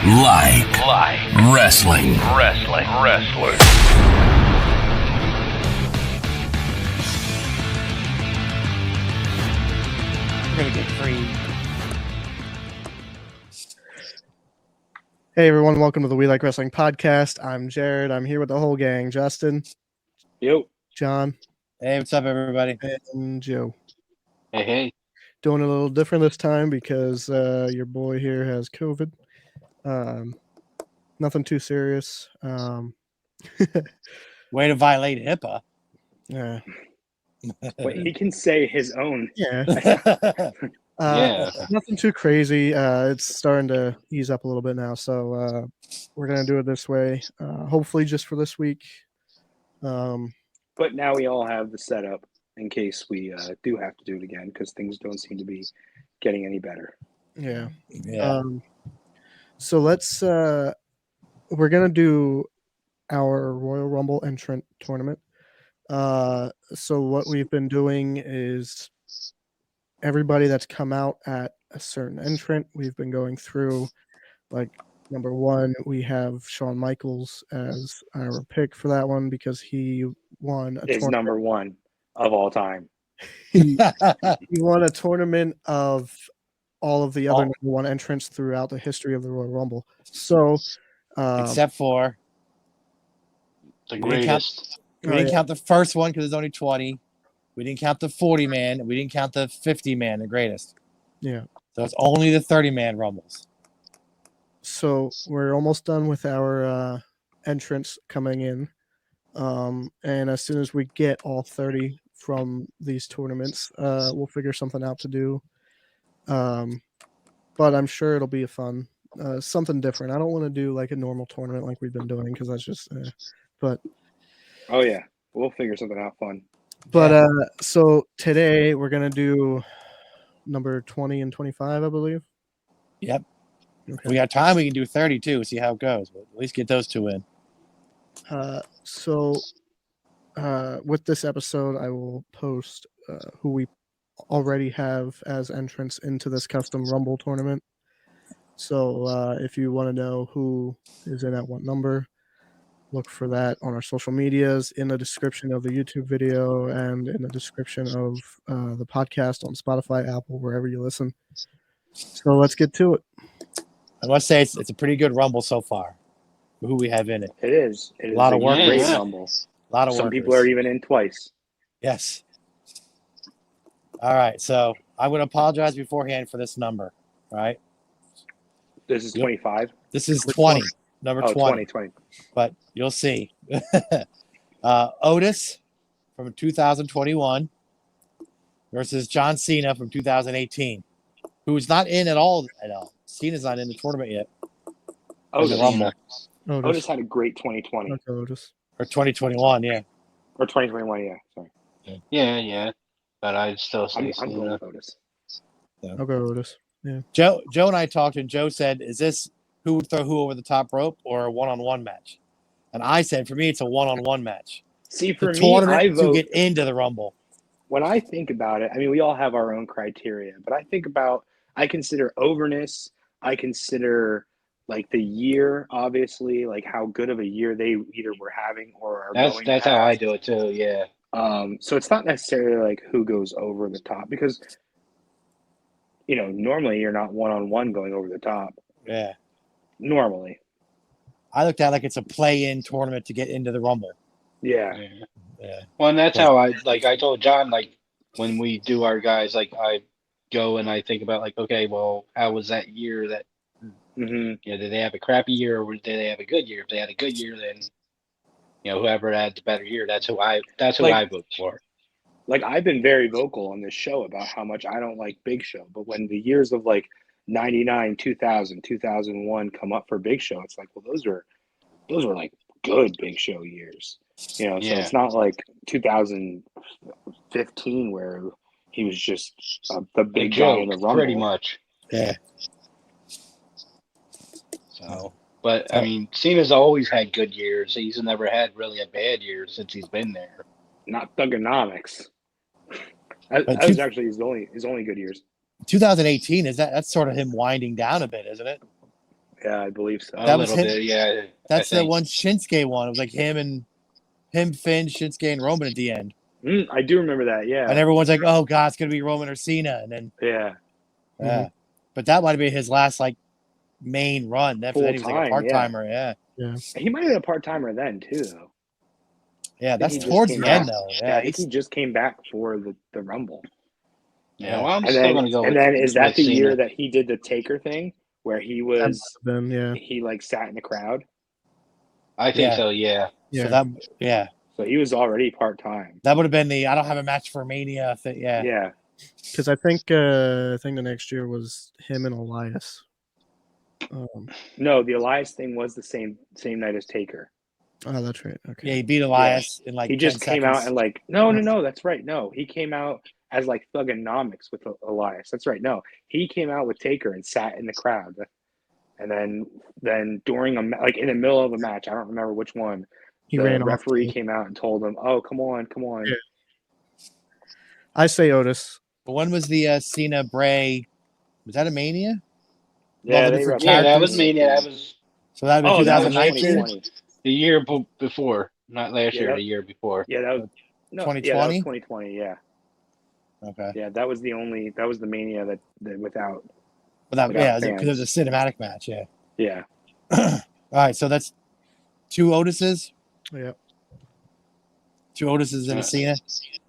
like wrestling. We're gonna get free. Hey everyone, welcome to the We Like Wrestling podcast. I'm Jared. I'm here with the whole gang. Justin. Yo. John. Hey, what's up, everybody? And Joe. Hey. Doing a little different this time because your boy here has COVID. Nothing too serious. Way to violate HIPAA. Yeah. Wait, he can say his own. Yeah. Yeah. Nothing too crazy. It's starting to ease up a little bit now, so we're gonna do it this way. Hopefully, just for this week. But now we all have the setup in case we do have to do it again because things don't seem to be getting any better. Yeah. Yeah. So let's. We're gonna do our Royal Rumble entrant tournament. So what we've been doing is everybody that's come out at a certain entrant, we've been going through. Like number one, we have Shawn Michaels as our pick for that one because he won a Is tournament. number one of all time. He won a tournament of all of the other number one entrants throughout the history of the Royal Rumble. So, Except for the greatest. We didn't count the first one because there's only 20. We didn't count the 40-man. We didn't count the 50-man, the greatest. Yeah. So it's only the 30-man Rumbles. So we're almost done with our entrants coming in. And as soon as we get all 30 from these tournaments, we'll figure something out to do. But I'm sure it'll be a fun, something different. I don't want to do like a normal tournament like we've been doing because that's just, but. Oh, yeah. We'll figure something out fun. But so today we're going to do number 20 and 25, I believe. Yep. Okay. If we got time, we can do 32, see how it goes. But at least get those two in. So with this episode, I will post who we already have as entrants into this custom Rumble tournament. So if you want to know who is in at what number, look for that on our social medias, in the description of the YouTube video, and in the description of the podcast on Spotify, Apple, wherever you listen. So let's get to it. I must say it's a pretty good Rumble so far. Who we have in it. It is. It is A lot of work. great Yeah. Rumble. A lot of Some workers. people are even in twice. Yes. All right. So I would apologize beforehand for this number. All right. This is 25. This is 20. Number 20. 20. But you'll see. Otis from 2021 versus John Cena from 2018, who's not in at all. Cena's not in the tournament yet. Otis. Rumble. Otis had a great 2020. Okay, Otis. Or 2021, yeah. Or 2021, yeah. Sorry. Yeah. But I'd still say I'm going Cena. with Otis. I'll go Otis. Yeah. Joe and I talked, and Joe said, is this who would throw who over the top rope or a one-on-one match? And I said, for me, it's a one-on-one match. See, for The me, tournament I to vote. get into the Rumble. When I think about it, I mean, we all have our own criteria, but I consider overness. I consider like the year, obviously, like how good of a year they either were having or are going. That's how I do it too. Yeah. So it's not necessarily like who goes over the top because, normally you're not one-on-one going over the top. Yeah. Normally. I looked at it like it's a play-in tournament to get into the Rumble. Yeah. Yeah. Well, and that's how I told John, like, when we do our guys, like, I go and I think about, like, okay, well, how was that year that, did they have a crappy year or did they have a good year? If they had a good year, then, whoever had the better year, that's who I vote for. Like, I've been very vocal on this show about how much I don't like Big Show, but when the years of, like, 99, 2000, 2001 come up for Big Show, it's like, well, those were like good Big Show years. So it's not like 2015 where he was just the big guy in the Rumble. Pretty much. Yeah. So, but I mean, Cena's always had good years. He's never had really a bad year since he's been there. Not Thugonomics. That was actually his only good years. 2018 that's sort of him winding down a bit, isn't it? Yeah, I believe so. A That was little him. bit, yeah. That's the one Shinsuke one. It was like him, Finn, Shinsuke, and Roman at the end. I do remember that. Yeah. And everyone's like, "Oh God, it's gonna be Roman or Cena," and then Yeah. yeah. But that might have been his last like main run. After that, he was like a Full-time, part timer. Yeah. He might have been a part timer then too, though. Yeah, that's he just towards came the end back. though. Yeah, Yeah, I think he just came back for the Rumble. Yeah, well, I'm And still then, going to go and with then is that with the Cena. year that he did the Taker thing where he was Then he like sat in the crowd? I think Yeah. so, yeah. So that So he was already part time. that would have been the I don't have a match for Mania thing. Yeah. Yeah. because I think the next year was him and Elias. No, the Elias thing was the same night as Taker. Oh, that's right. Okay. Yeah, he beat Elias in like He just 10 came seconds. out and like no, that's right. No, he came out as like Thugonomics with Elias. That's right. No, he came out with Taker and sat in the crowd. And then during like in the middle of a match, I don't remember which one, He the ran off. referee came out and told him, "Oh, come on." Yeah. I say Otis. But when was the Cena Bray? Was that a Mania? Yeah, the they different Yeah, that characters? was Mania. That was So that would be that was 2019. 2020. the year before. Not last Yeah, year, the year before. Yeah, that was no, 2020? Yeah, that was 2020. Yeah, Okay. yeah, that was the Mania that without. But that, without yeah, because fans. it was a cinematic match. Yeah. Yeah. All right, so that's 2 Otises, Yeah. 2 Otises and a Cena.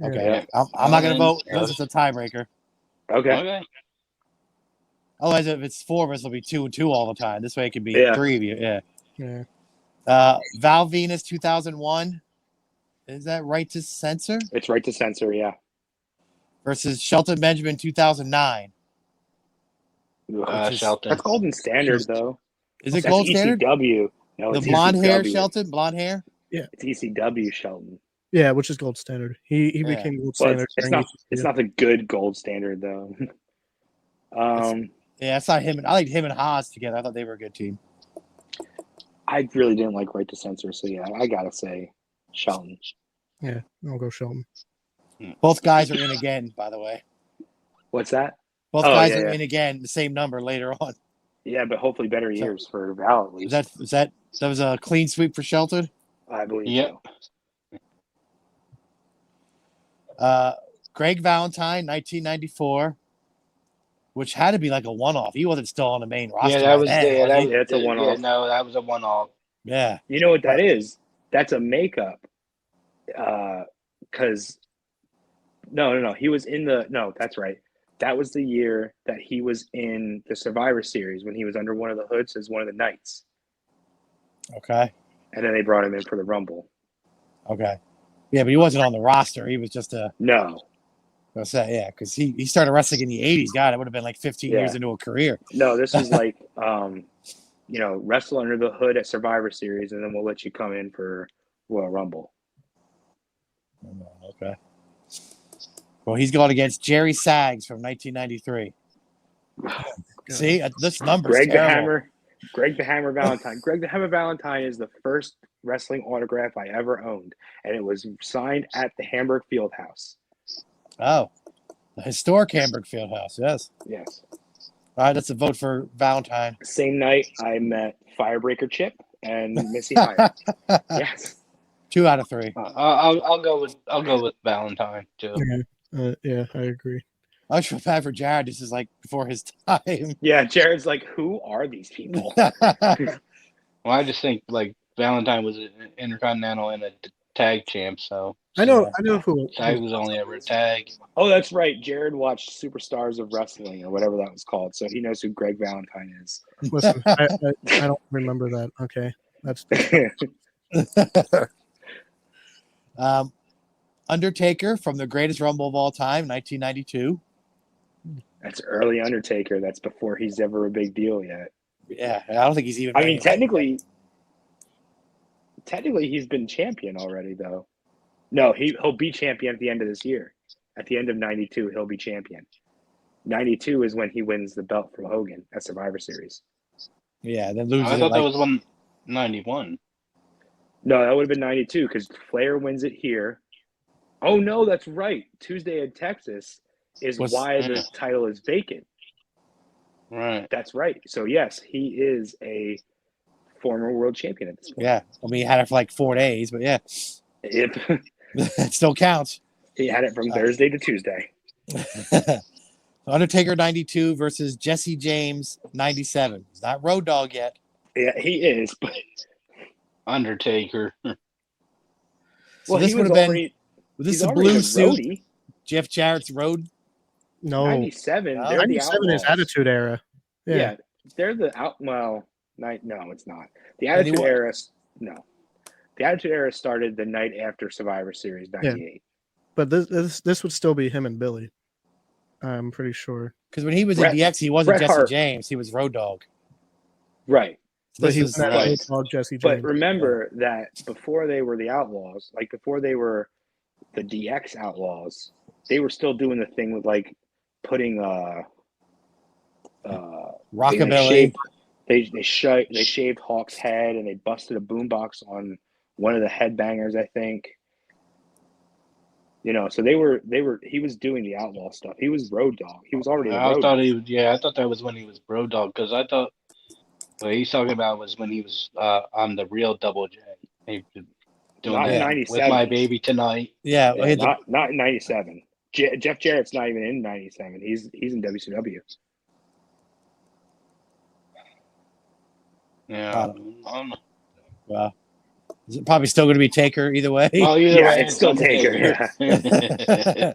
Okay, Yeah. I'm not gonna And- vote because it's a tiebreaker. Okay. Okay. Otherwise, if it's 4 of us, it'll be 2 and 2 all the time. This way, it could be Yeah. 3 of you. Yeah. Yeah. Val Venus 2001. Is that right to censor? It's right to censor. Yeah. Versus Shelton Benjamin 2009. Shelton. That's golden standard though. Is it That's gold standard? ECW. No, The it's blonde hair ECW. Shelton, blonde hair. It's ECW Shelton. Yeah, which is gold standard. He Yeah. became gold Well, standard. it's during not. It's not the good gold standard though. Yeah, it's not him. I liked him and Haas together. I thought they were a good team. I really didn't like right to censor, so yeah, I gotta say Shelton. Yeah, I'll go Shelton. Both guys are in again, by the way. What's that? Both Oh, guys yeah, are yeah. in again, the same number later on. Yeah, but hopefully better years for Val at least. That was a clean sweep for Shelton? I believe Yep. so. Greg Valentine, 1994, which had to be like a one-off. He wasn't still on the main roster. Yeah, that by was then, yeah, was that he? was Yeah, it's a one-off. Yeah, no, that was a one-off. Yeah. You know what that is? That's a makeup. Because no, he was in the that's right. That was the year that he was in the Survivor Series when he was under one of the hoods as one of the knights, Okay. and then they brought him in for the Rumble. Okay. Yeah, but he wasn't on the roster. He was just No, because he started wrestling in the 80s. God, it would have been like 15 years into a career. no, this was like wrestle under the hood at Survivor Series, and then we'll let you come in for Royal Rumble. Okay. Well, he's going against Jerry Sags from 1993. See, this number's Greg terrible. the Hammer Valentine. Greg the Hammer Valentine is the first wrestling autograph I ever owned, and it was signed at the Hamburg Fieldhouse. Oh, the historic Hamburg Fieldhouse. Yes. Yes. All right, that's a vote for Valentine. Same night, I met Firebreaker Chip and Missy Hyatt. Yes. 2 out of 3. I'll go with Valentine too. Yeah, I agree. I feel bad for Jared. This is like before his time. Yeah, Jared's like, who are these people? Well, I just think like Valentine was an Intercontinental and a tag champ, so I know who. tag was only ever a tag. Oh, that's right. Jared watched Superstars of Wrestling or whatever that was called, so he knows who Greg Valentine is. Listen, I don't remember that. Okay, that's Undertaker from the Greatest Rumble of All Time, 1992. That's early Undertaker. That's before he's ever a big deal yet. Yeah, I don't think he's even. I mean, technically, he's been champion already, though. No, he'll be champion at the end of this year. At the end of 92, he'll be champion. 92 is when he wins the belt from Hogan at Survivor Series. Yeah, then loses. I thought that was 191. No, that would have been 92 because Flair wins it here. Oh, no, that's right. Tuesday in Texas is why the title is vacant. Right. That's right. So yes, he is a former world champion at this point. Yeah. I mean, he had it for like 4 days, but yeah, If it still counts. he had it from Thursday to Tuesday. Undertaker 92 versus Jesse James 97. He's not Road Dogg yet. Yeah, he is. But Undertaker. So this he would was have been already. this He's is a already blue the suit. roadie. Jeff Jarrett's Road. No, 97. No. They're the 97 is Outlaws. Attitude Era. Yeah. They're the out. Well, no, it's not. The And he Attitude wa- Era. No, the Attitude Era started the night after Survivor Series '98. But this would still be him and Billy. I'm pretty sure. Because when he was Bret- in DX, he wasn't Bret Jesse Hart. James. He was Road Dogg. Right. But This he was was right. Road Dogg Jesse But James. remember that before they were the Outlaws, like before they were the DX Outlaws, they were still doing the thing with like putting Rockabilly. They shaved Hawk's head and they busted a boombox on one of the headbangers, I think. You know, so he was doing the outlaw stuff. He was Road Dogg. He was already the I Road thought Dogg. I thought that was when he was Road Dogg, because I thought what he's talking about was when he was on the real Double J. He was doing Not in that 97. with my baby tonight. Yeah. Yeah, he had the- not in 97. Jeff Jarrett's not even in 97. He's in WCW. Yeah. well, is it probably still going to be Taker either way? Well, either Yeah, way, it's still Taker. Undertaker.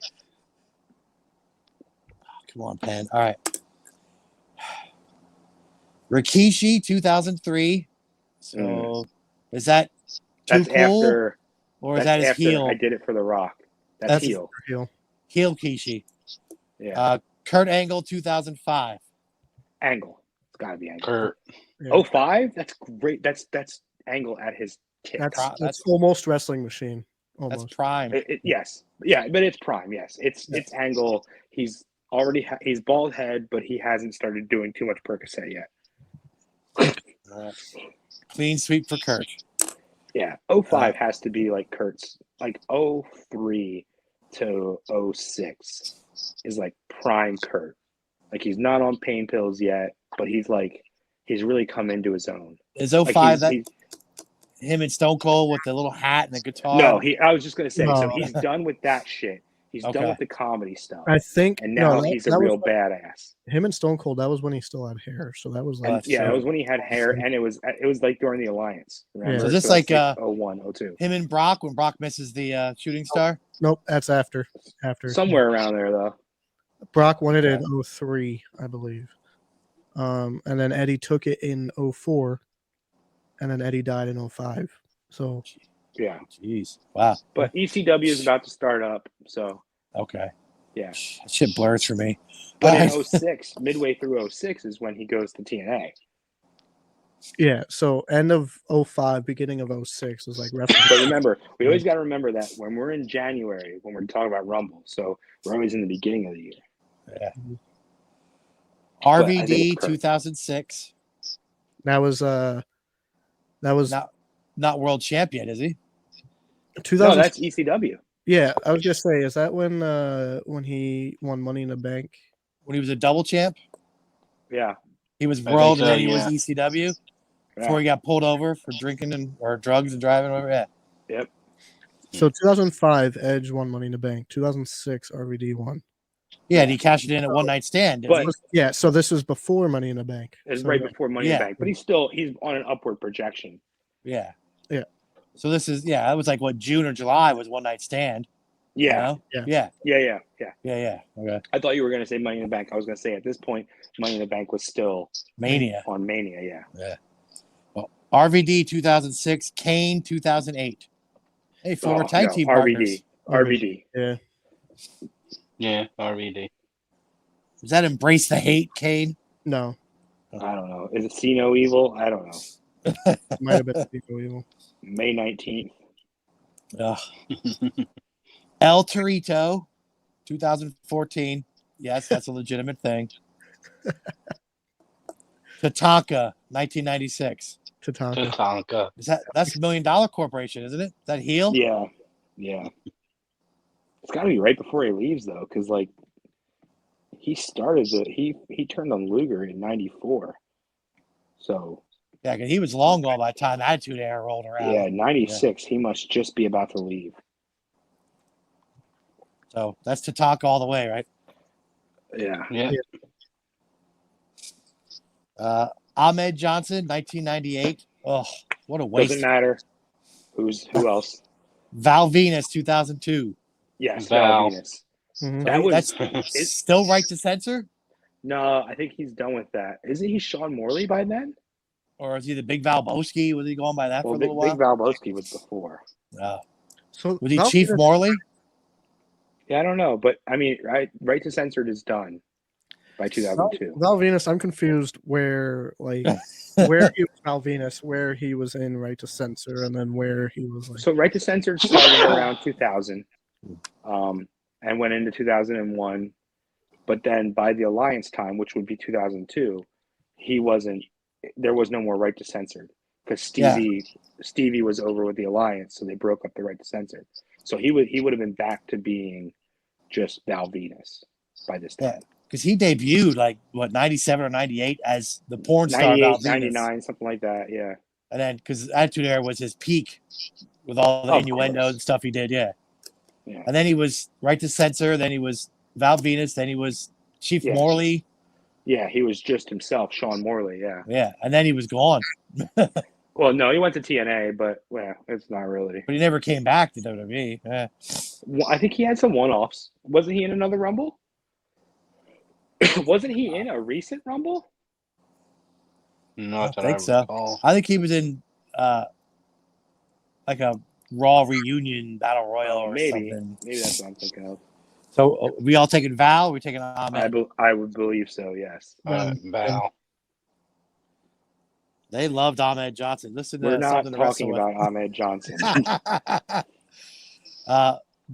Come on, Penn. All right. Rikishi 2003. So is that too That's cool? after. Or is That's that his after heel? I did it for The Rock. That's That's- heel. Heel. Heel Kishi. Yeah. Kurt Angle 2005. Angle. It's got to be Angle. Kurt. Yeah. 05? That's great. That's Angle at his tip. That's almost Wrestling Machine. That's Almost. prime. Yes. Yeah, but it's prime. Yes. It's Angle. He's already he's bald head, but he hasn't started doing too much Percocet yet. Clean sweep for Kurt. Yeah. 05 has to be like Kurt's, like 03 to 06 is like prime Kurt. Like he's not on pain pills yet, but he's really come into his own. Is Like 05 that him and Stone Cold with the little hat and the guitar? No, I was just gonna say, so No. he's done with that shit. He's Okay. done with the comedy stuff. I think. And now he's a real was badass. him and Stone Cold. That was when he still had hair. So that was like. that's Yeah, true. it was when he had hair, and it was like during the Alliance. Remember? Yeah. So this that's like 01, 02. him and Brock when Brock misses the shooting star? Nope, that's after. Somewhere around there though. Brock won it in 03, I believe. And then Eddie took it in 04, and then Eddie died in 05. So Yeah. Jeez. Wow. But ECW is about to start up, so Okay. yeah. That shit blurs for me. But All in right. 06, midway through 06 is when he goes to TNA. yeah, so end of 05, beginning of 06 was like wrestling. But remember, we always got to remember that when we're in January, when we're talking about Rumble, so we're always in the beginning of the year. Yeah. I think RVD it's Kurt. 2006. That was Not world champion, is he? 2000. No, that's ECW. Yeah, I was just saying, is that when he won Money in the Bank? When he was a double champ? Yeah. He was I world think and then so, he yeah. was ECW Yeah. before he got pulled over for drinking or drugs and driving over. Yeah. Yep. So 2005, Edge won Money in the Bank. 2006, RVD won. Yeah, and he cashed it in at one night stand. Didn't But- he? Yeah, so this was before Money in the Bank. It's So, right before Money in Yeah. the Bank, but he's on an upward projection. Yeah. Yeah. So this is that was like what June or July was one night stand. you Yeah. know? Yeah. Yeah. Yeah. Okay. I thought you were going to say Money in the Bank. I was going to say at this point, Money in the Bank was still Mania. on Mania. Yeah. Well, RVD 2006, Kane 2008. Hey, former tag team partners. RVD. Yeah. Yeah, RVD. Does that embrace the hate, Kane? No, I don't know. Is it See No Evil? I don't know. it might have been Tito Evil. May 19th. Ugh. El Torito 2014. Yes, that's a legitimate thing. Tatanka 1996. Tatanka. Tatanka. That's $1 Million Corporation, isn't it? Is that heel? Yeah. Yeah. It's got to be right before he leaves, though, because, like, he turned on Luger in '94. So Yeah, because he was long gone by the time Attitude Era rolled around. yeah, '96. He must just be about to leave. So that's to talk all the way, right? Yeah. Ahmed Johnson, 1998. Oh, what a waste. Doesn't matter. Who else? Val Venus, 2002. Yes, Val. Val Venus. Mhm. That was that's still right to censor? no. I think he's done with that. Isn't he Sean Morley by then? Or is he the Big Valboski? Was he going by that for a little Big while? Valboski was before. So Was he Val Chief Venus- Morley? Yeah, I don't know, but I mean, right to censored is done by 2002. Val Venus, I'm confused where where he was Val Venus, where he was in Right to Censor, and then where he was like. So right to censored started around 2000, and went into 2001, but then by the Alliance time, which would be 2002, he wasn't. There was no more right to censored because Stevie was over with the Alliance, so they broke up the right to censored. So he would have been back to being just Val Venus by this time. Yeah, because he debuted 97 or 98 as the porn star Val Venus. 99, something like that. Yeah. And then because Attitude Era was his peak with all the innuendo and stuff he did. Yeah. And then he was Right to Censor. Then he was Val Venus. Then he was Chief Morley. Yeah, he was just himself, Sean Morley. Yeah. Yeah, and then he was gone. Well, no, he went to TNA, but it's not really. But he never came back to WWE. Yeah. Well, I think he had some one-offs. Wasn't he in another Rumble? Wasn't he in a recent Rumble? Not I that think so. recall. I think he was in like a Raw reunion battle royal or something. Maybe that's what I'm thinking of. So we all taking Val? We're taking Ahmed. I would believe so. Yes. Val. They loved Ahmed Johnson. Listen to We're not something to wrestle talking with. about Ahmed Johnson.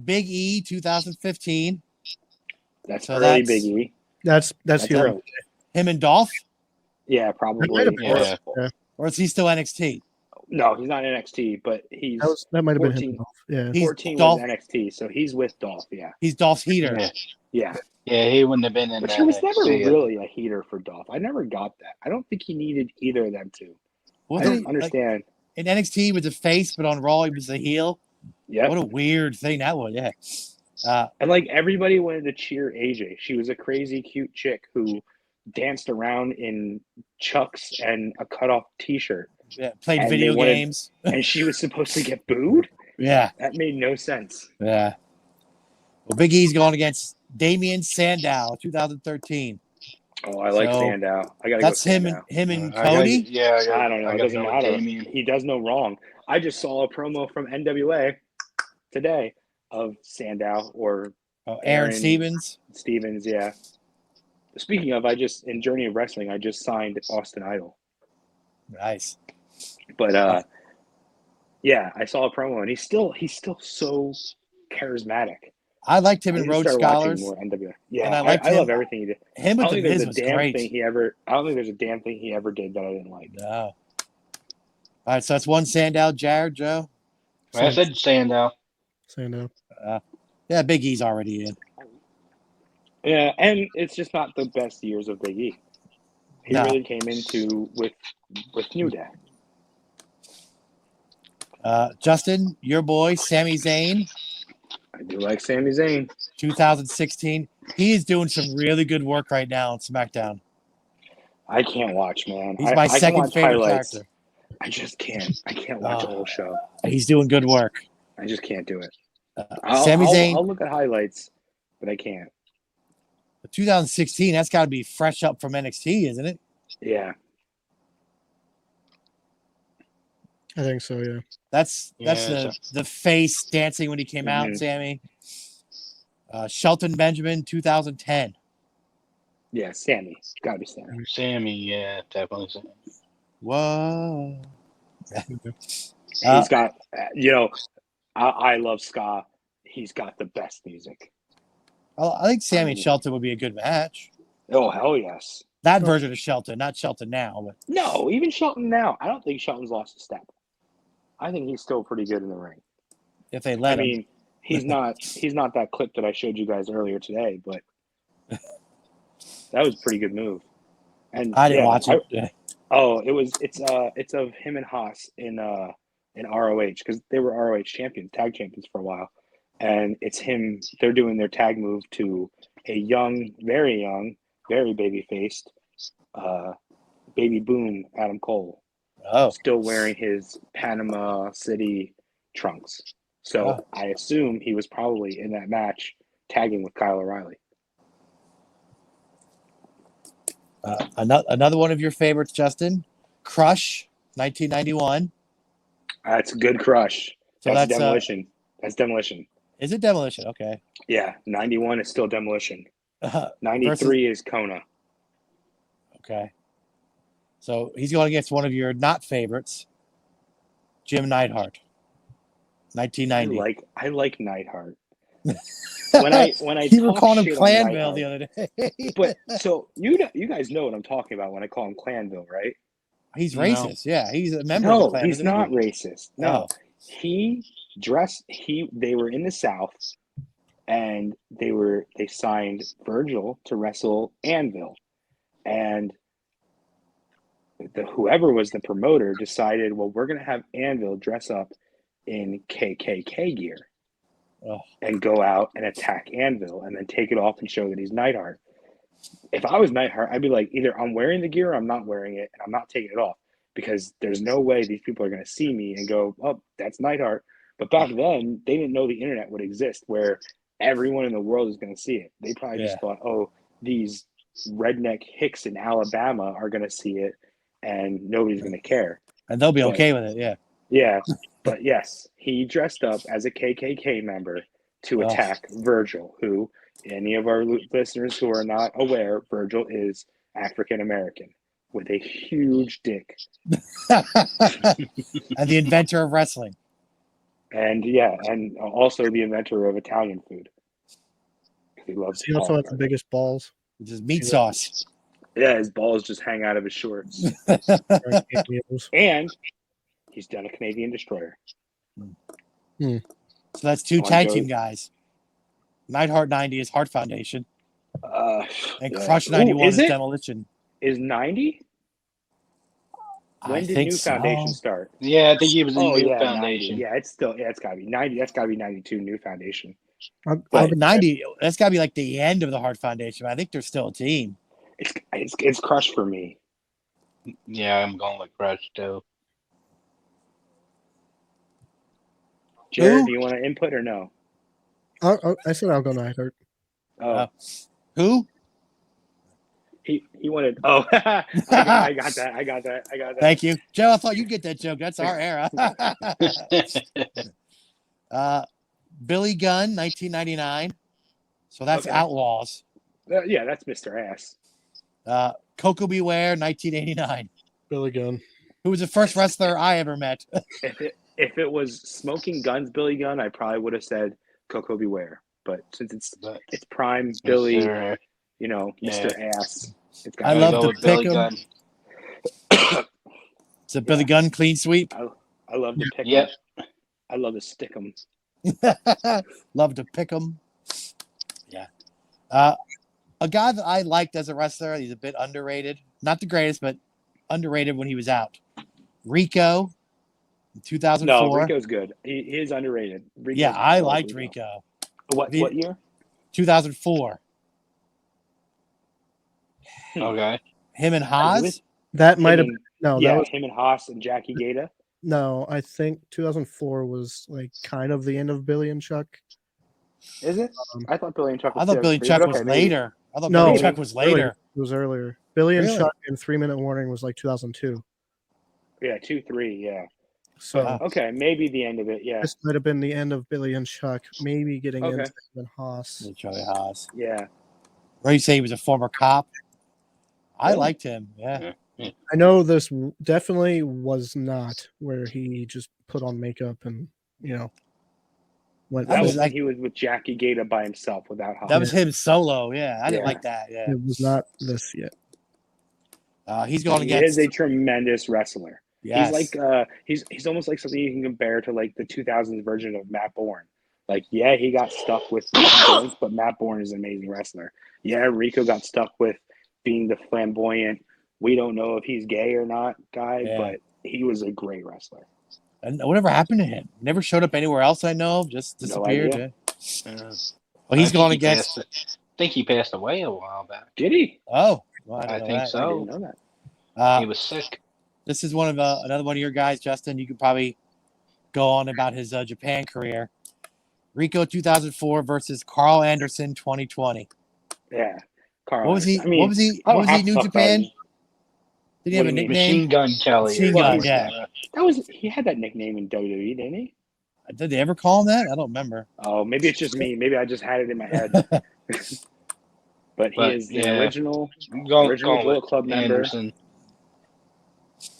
Big E 2015. That's early Big E. That's heel. early. Him and Dolph? Yeah, probably. Yeah. Or is he still NXT? No, he's not NXT, but he's That might have been 14. him. Yeah. He's 14 Dolph. was NXT, so he's with Dolph. Yeah. He's Dolph's heater. Yeah. Yeah, he wouldn't have been in But that. he was never really a heater for Dolph. I never got that. I don't think he needed either of them to. I don't understand. In NXT, he was a face, but on Raw, he was a heel. Yeah. What a weird thing that was. Yeah. And everybody wanted to cheer AJ. She was a crazy, cute chick who danced around in Chucks and a cutoff T-shirt. Yeah, played And video games. And she was supposed to get booed? Yeah. That made no sense. Yeah. Well, Big E's going against Damian Sandow, 2013. Oh, I like Sandow. I gotta that's go him Sandow. Him and Cody? I don't know. It doesn't matter. He does no wrong. I just saw a promo from NWA today of Sandow or Aaron Stevens. Stevens, yeah. Speaking of, in Journey of Wrestling, I just signed Austin Idol. Nice. But yeah, I saw a promo and he's still so charismatic. I liked him in Rhodes Scholars. More NWA. Yeah, and I love everything he did. Him with the Miz was great. I don't think there's a damn thing he ever did that I didn't like. No. All right, so that's one Sandow. Jared, Joe? I said Sandow. Sandow. Yeah, Big E's already in. Yeah, and it's just not the best years of Big E. He really came into with New Day. Justin, your boy, Sami Zayn. I do like Sami Zayn. 2016. He is doing some really good work right now on SmackDown. I can't watch, man. He's my second favorite character. I just can't. I can't watch the whole show. He's doing good work. I just can't do it. Sami Zayn. I'll look at highlights, but I can't. 2016, that's got to be fresh up from NXT, isn't it? Yeah. I think so, yeah. That's the face dancing when he came out, Sammy. Shelton Benjamin, 2010. Yeah, Sammy. Gotta be Sammy. Sammy, yeah, definitely Sammy. Whoa. He's got, I love ska. He's got the best music. I think Sammy and Shelton would be a good match. Oh, hell yes. That version of Shelton, not Shelton now. But no, even Shelton now. I don't think Shelton's lost a step. I think he's still pretty good in the ring. If they let him. I mean, he's not that clip that I showed you guys earlier today, but That was a pretty good move. And I didn't watch it. Oh, it's of him and Haas in ROH because they were ROH champions, tag champions for a while, and it's him. They're doing their tag move to a young, very baby faced, baby boom Adam Cole, Oh, still wearing his Panama City trunks. So I assume he was probably in that match tagging with Kyle O'Reilly. another one of your favorites, Justin. Crush, 1991. That's a good crush. So That's that's Demolition. That's Demolition. Is it Demolition? Okay. Yeah, 91 is still Demolition. 93 is Kona. Okay. So he's going against one of your not favorites, Jim Neidhart, 1990. I like Neidhart. When I You were talk calling him shit on Clanville Neidhart- the other day. But so you guys know what I'm talking about when I call him Clanville, right? He's No. racist. Yeah, he's a member of No, the Klan. he's isn't he? not racist. No, Oh. they were in the South, and they signed Virgil to wrestle Anvil, and whoever was the promoter decided, well, we're going to have Anvil dress up in KKK gear Oh. and go out and attack Anvil and then take it off and show that he's Neidhart. If I was Neidhart, I'd be like, either I'm wearing the gear or I'm not wearing it, and I'm not taking it off because there's no way these people are going to see me and go, oh, that's Neidhart. But back then, they didn't know the internet would exist where everyone in the world is going to see it. They probably just thought, oh, these redneck hicks in Alabama are going to see it and nobody's going to care. And they'll be But- okay with it. Yeah. Yeah, but yes, he dressed up as a KKK member to Oh. attack Virgil, who, any of our listeners who are not aware, Virgil is African American with a huge dick. And the inventor of wrestling. And yeah, and also the inventor of Italian food. He loves He also has the biggest balls. Which is meat sauce. Yeah, his balls just hang out of his shorts. And he's done a Canadian destroyer. So that's two Come on, tag Joey. team guys. Neidhart 90 is Heart Foundation. And Yeah. Crush Ooh, 91 is is it? Demolition. Is 90? When I did think New so. Foundation start? Yeah, I think he was in Oh New yeah, Foundation. 90. Yeah, it's gotta be 90. That's gotta be 92 New Foundation. But 90, that's got to be like the end of the Heart Foundation. I think they're still a team. It's Crush for me. Yeah, I'm going with Crush too. Jared, Who? do you want to input or no? I said I'll go Neidhart. Oh, Who? he wanted. Oh, I got that. Thank you. Joe, I thought you'd get that joke. That's our era. Billy Gunn, 1999. So that's Okay. Outlaws. Yeah, that's Mr. Ass. Coco Beware, 1989. Billy Gunn. Who was the first wrestler I ever met. If it was Smoking Guns Billy Gunn, I probably would have said Coco Beware. But since it's prime Billy, Mr. Mr. Ass. It's I gotta love go to with Billy pick 'em. Gunn. It's a Billy Gunn clean sweep. I love to pick 'em. Yep. I love to stick 'em. Love to pick him. Yeah. A guy that I liked as a wrestler, he's a bit underrated. Not the greatest, but underrated when he was out. Rico, in 2004. No, Rico's good. He is underrated. Rico's Yeah, I love liked Rico. What year? 2004. Okay. Him and Was Haas. it? That might have Him been no. yeah, That was him and Haas and Jackie Gata. no. I think 2004 was like kind of the end of Billy and Chuck. Is it? I thought Billy and Chuck was I thought Billy and 2003, Chuck but was okay, maybe. later. I thought No, Billy and Chuck was later. It was earlier. Billy and Really? Chuck in 3-Minute Warning was like 2002. Yeah, 2-3, yeah. So Wow. Okay, maybe the end of it, yeah. this might have been the end of Billy and Chuck. Maybe getting Okay. into him and Haas. Charlie Haas. Yeah. Where you say he was a former cop. I Really? liked him. Yeah. I know this definitely was not where he just put on makeup and went. That That was was like- when he was with Jackie Gata by himself without Haas. That was him solo. Yeah. I didn't Yeah. like that. Yeah. It was not this yet. He's going He against. is a tremendous wrestler. Yes. He's like he's almost like something you can compare to like the 2000s version of Matt Bourne. Like, yeah, he got stuck with joints, but Matt Bourne is an amazing wrestler. Yeah, Rico got stuck with being the flamboyant, we don't know if he's gay or not guy, but he was a great wrestler. And whatever happened to him? Never showed up anywhere else I know of. Just disappeared. idea. Well, he's going against. I think he passed away a while back. Did he? Oh, well, I know think that. so. I didn't know that. He was sick. This is one of another one of your guys, Justin. You could probably go on about his Japan career. Rico 2004 versus Carl Anderson 2020. Yeah, Carl. What was he? I mean, what was he? What was he? New Japan? Did he have a nickname? Machine Gun Kelly. Machine Gun, yeah. He had that nickname in WWE, didn't he? Did they ever call him that? I don't remember. Oh, maybe it's just me. Maybe I just had it in my head. But he is the original Bullet Club member Anderson.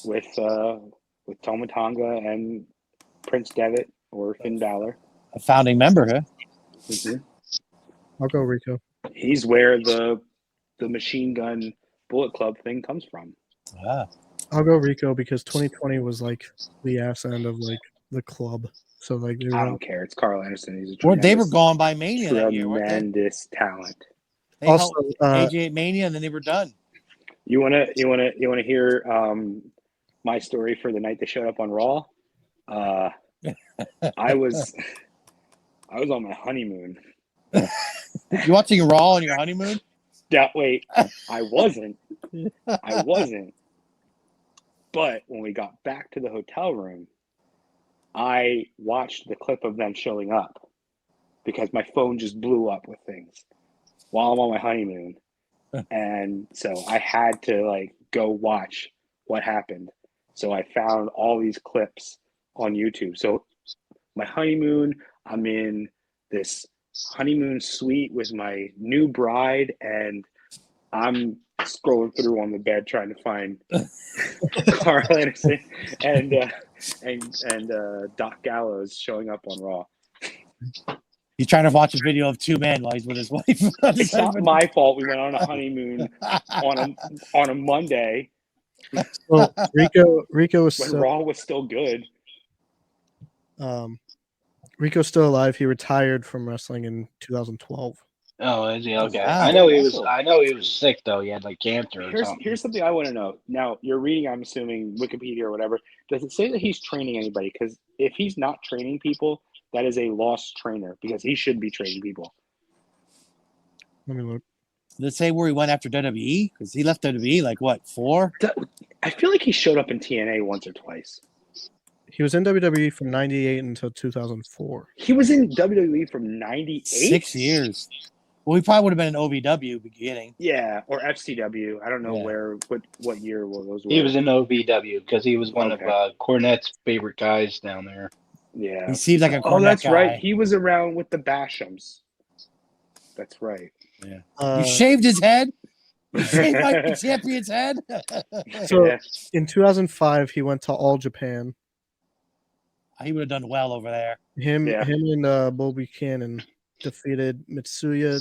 with Toma Tonga and Prince Devitt or Finn Balor. A founding member, huh? Mm-hmm. I'll go Rico. He's where the Machine Gun Bullet Club thing comes from. Ah. I'll go Rico because 2020 was like the ass end of like the club. So like I don't care. It's Carl Anderson. He's they were gone by Mania that year, weren't they? Tremendous talent. They also helped AJ at Mania, and then they were done. You wanna hear my story for the night they showed up on Raw? I was on my honeymoon. You watching Raw on your honeymoon? Wait, I wasn't. But when we got back to the hotel room, I watched the clip of them showing up because my phone just blew up with things while I'm on my honeymoon. And so I had to go watch what happened. So I found all these clips on YouTube. So my honeymoon, I'm in this honeymoon suite with my new bride, and I'm scrolling through on the bed trying to find Carl Anderson and Doc Gallows showing up on Raw. He's trying to watch a video of two men while he's with his wife. It's not my fault. We went on a honeymoon on a Monday. Well, Rico was when Raw was still good. Rico's still alive. He retired from wrestling in 2012. Oh, is he? Okay. Wow. I know he was sick though. He had cancer or something. Here's something I want to know. Now you're reading, I'm assuming, Wikipedia or whatever. Does it say that he's training anybody? Because if he's not training people, that is a lost trainer because he should be training people. Let me look. Did it say where he went after WWE? Because he left WWE 4? I feel like he showed up in TNA once or twice. He was in WWE from 98 until 2004. He was in WWE from 98? 6 years. Well, he probably would have been in OVW beginning. Yeah, or FCW. I don't know what year those were. He was in OVW because he was one of Cornette's favorite guys down there. Yeah. He seems like a Cornette that's guy. right. He was around with the Bashams. That's right. Yeah. You shaved his head? You shaved Mike Champion's head? So in 2005, he went to All Japan. He would have done well over there. Him and Bull Buchanan defeated Mitsuya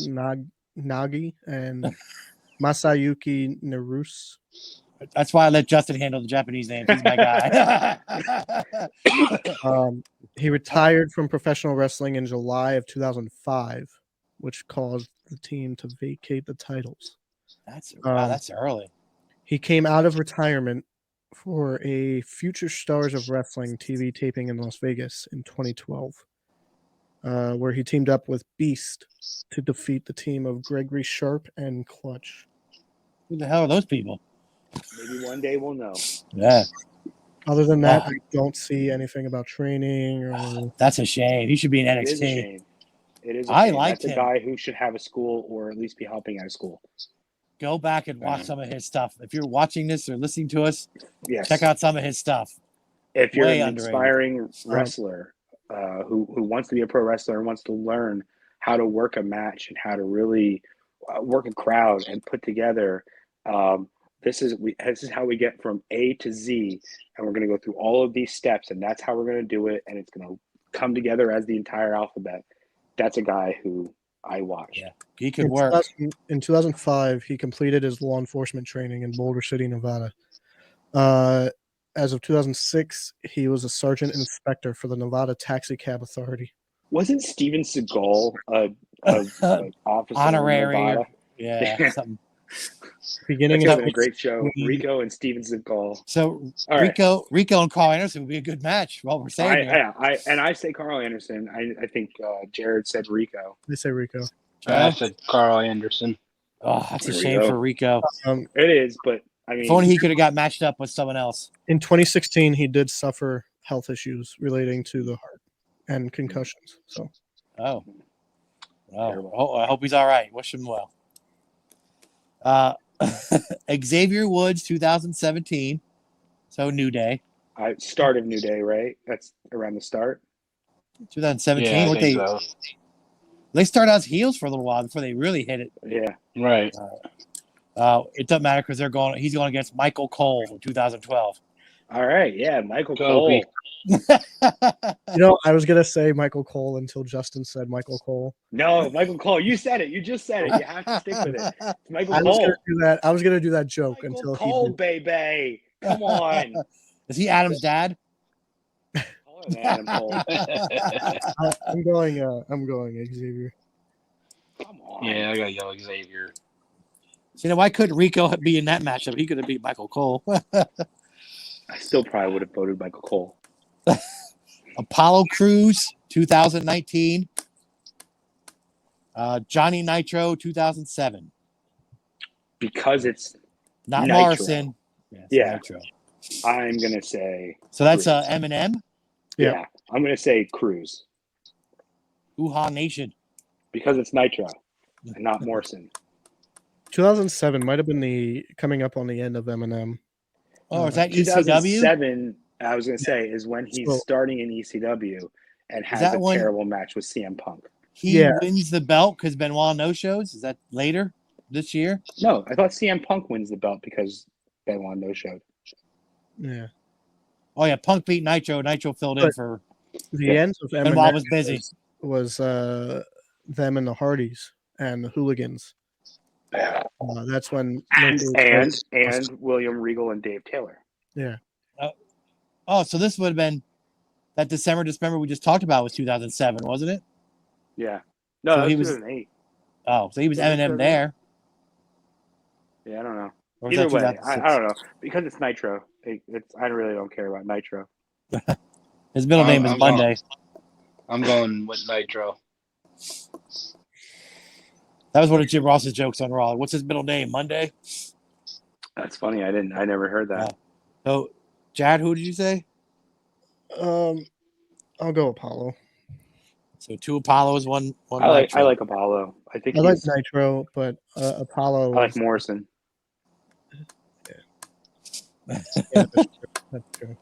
Nagi and Masayuki Naruse. That's why I let Justin handle the Japanese names. He's my guy. He retired from professional wrestling in July of 2005, which caused the team to vacate the titles. That's early. He came out of retirement for a Future Stars of Wrestling TV taping in Las Vegas in 2012, where he teamed up with Beast to defeat the team of Gregory Sharp and Clutch. Who the hell are those people? Maybe one day we'll know. Yeah. Other than that, I don't see anything about training. Or... That's a shame. He should be in NXT. It is a shame. I liked him. That's a guy who should have a school or at least be helping at a school. Go back and watch some of his stuff. If you're watching this or listening to us, yes, check out some of his stuff. If you're an inspiring wrestler who wants to be a pro wrestler and wants to learn how to work a match and how to really work a crowd and put together, this is how we get from A to Z, and we're going to go through all of these steps, and that's how we're going to do it, and it's going to come together as the entire alphabet. That's a guy who I watched. Yeah, he could work. In 2005, he completed his law enforcement training in Boulder City, Nevada. As of 2006, he was a sergeant inspector for the Nevada Taxi Cab Authority. Wasn't Steven Seagal an officer honorary? in Nevada? Yeah, something. Beginning That's of been a great show. we- Rico and Stevenson call. So All right. Rico and Carl Anderson would be a good match. What we're saying here. I say Carl Anderson. I think Jared said Rico. They say Rico. I said Carl Anderson. Oh, that's a There we shame go. for Rico. It is, but I If mean, only he could have got matched up with someone else. In 2016, he did suffer health issues relating to the heart and concussions. So Oh. Terrible. I hope he's all right. Wish him well. Xavier Woods, 2017. So New Day. start of New Day, right? That's around the start. 2017. Yeah, I What think so. they started out as heels for a little while before they really hit it. Yeah. Right. It doesn't matter because he's going against Michael Cole in 2012. All right. Yeah, Michael Go, Cole. I was gonna say Michael Cole until Justin said Michael Cole. No, Michael Cole. You said it. You just said it. You have to stick with it. It's Michael I was Cole. gonna do that. I was gonna do that joke Michael until Cole, he did. baby. Come on. Is he Adam's dad? Taller than Adam Cole. I'm going Xavier. Come on. Yeah, I got yellow Xavier. So, why couldn't Rico be in that matchup? He could have beat Michael Cole. I still probably would have voted Michael Cole. Apollo Crews, 2019. Johnny Nitro, 2007. Because it's Not Nitro. Morrison. It's Yeah. Nitro. I'm gonna say So that's Cruz. Eminem. Yeah. I'm gonna say Cruz. Hoo-Ha Nation. Because it's Nitro and not Morrison. 2007 might have been the coming up on the end of Eminem. Oh, is that ECW? 2007, I was gonna say, is when he's So- starting in ECW and has that a when- terrible match with CM Punk. He Yeah. wins the belt because Benoit no shows. Is that later this year? No, I thought CM Punk wins the belt because Benoit no showed. Yeah. Oh yeah, Punk beat Nitro. Nitro filled in But- for The Yeah. end of Benoit Eminem was busy. was them and the Hardys and the Hooligans. That's when And William Regal and Dave Taylor. Oh, so this would have been that December we just talked about was 2007, wasn't it? Yeah. No, So that he was was- 2008. Oh, so he was Was it Eminem 2008? there. Yeah, I don't know. Or was Either that way, 2006? I don't know. Because it's Nitro, I really don't care about Nitro. His middle name is I'm Monday. I'm going with Nitro. That was one of Jim Ross's jokes on Raw. What's his middle name? Monday. That's funny. I never heard that. So, Chad, who did you say? I'll go Apollo. So 2 Apollos, one I like Nitro. Apollo. I think I like he's, Nitro, but Apollo. I like Morrison. Yeah, that's true.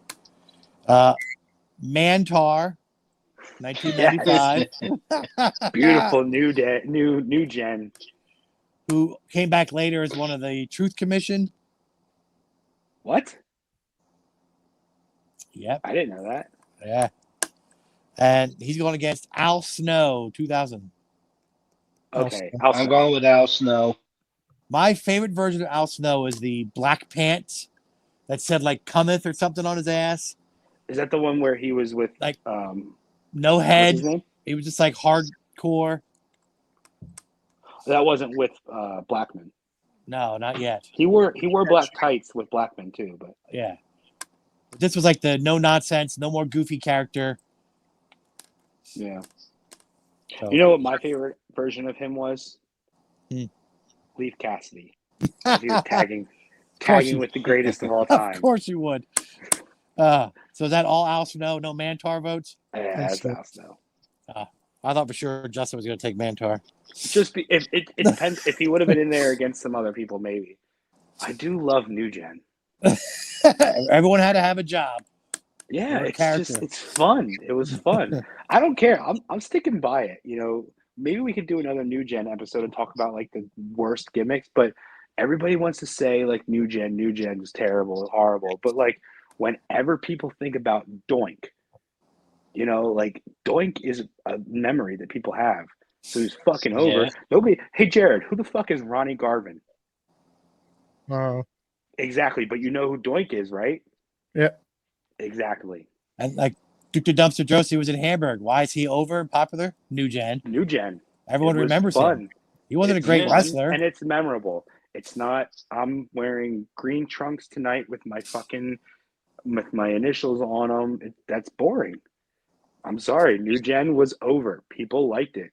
Mantar, 1995. Beautiful new day, new gen. Who came back later as one of the Truth Commission. What? Yep. I didn't know that. Yeah. And he's going against Al Snow, 2000. Okay, I'm going with Al Snow. My favorite version of Al Snow is the black pants that said like cometh or something on his ass. Is that the one where he was with Like, what's No head. his name? He was just like hardcore. That wasn't with Blackman. No, not yet. He wore black tights with Blackman too, but Yeah. This was like the no nonsense, no more goofy character. yeah. So, You know what my favorite version of him was? Hmm. Leaf Cassidy. He was tagging you- with the greatest of all time. Of course you would. So is that all Al Snow? No Mantar votes? Yeah, that's Al Snow. I thought for sure Justin was going to take Mantar. If it depends if he would have been in there against some other people, maybe. I do love New Gen. Everyone had to have a job. Yeah, What a it's character. just it's fun. It was fun. I don't care. I'm sticking by it. You know, maybe we could do another New Gen episode and talk about like the worst gimmicks, but everybody wants to say like New Gen is terrible, horrible. But like whenever people think about Doink, you know, like Doink is a memory that people have. So he's fucking over. Yeah. Nobody. Hey Jared, who the fuck is Ronnie Garvin? Exactly, but you know who Doink is, right? Yeah. Exactly. And like Duke the Dumpster Josie was in Hamburg. Why is he over and popular? New Gen. New Gen. Everyone It was remembers fun. him. He wasn't a It's great fun, wrestler. and it's memorable. It's not. I'm wearing green trunks tonight with my initials on them. That's boring. I'm sorry. New Gen was over. People liked it.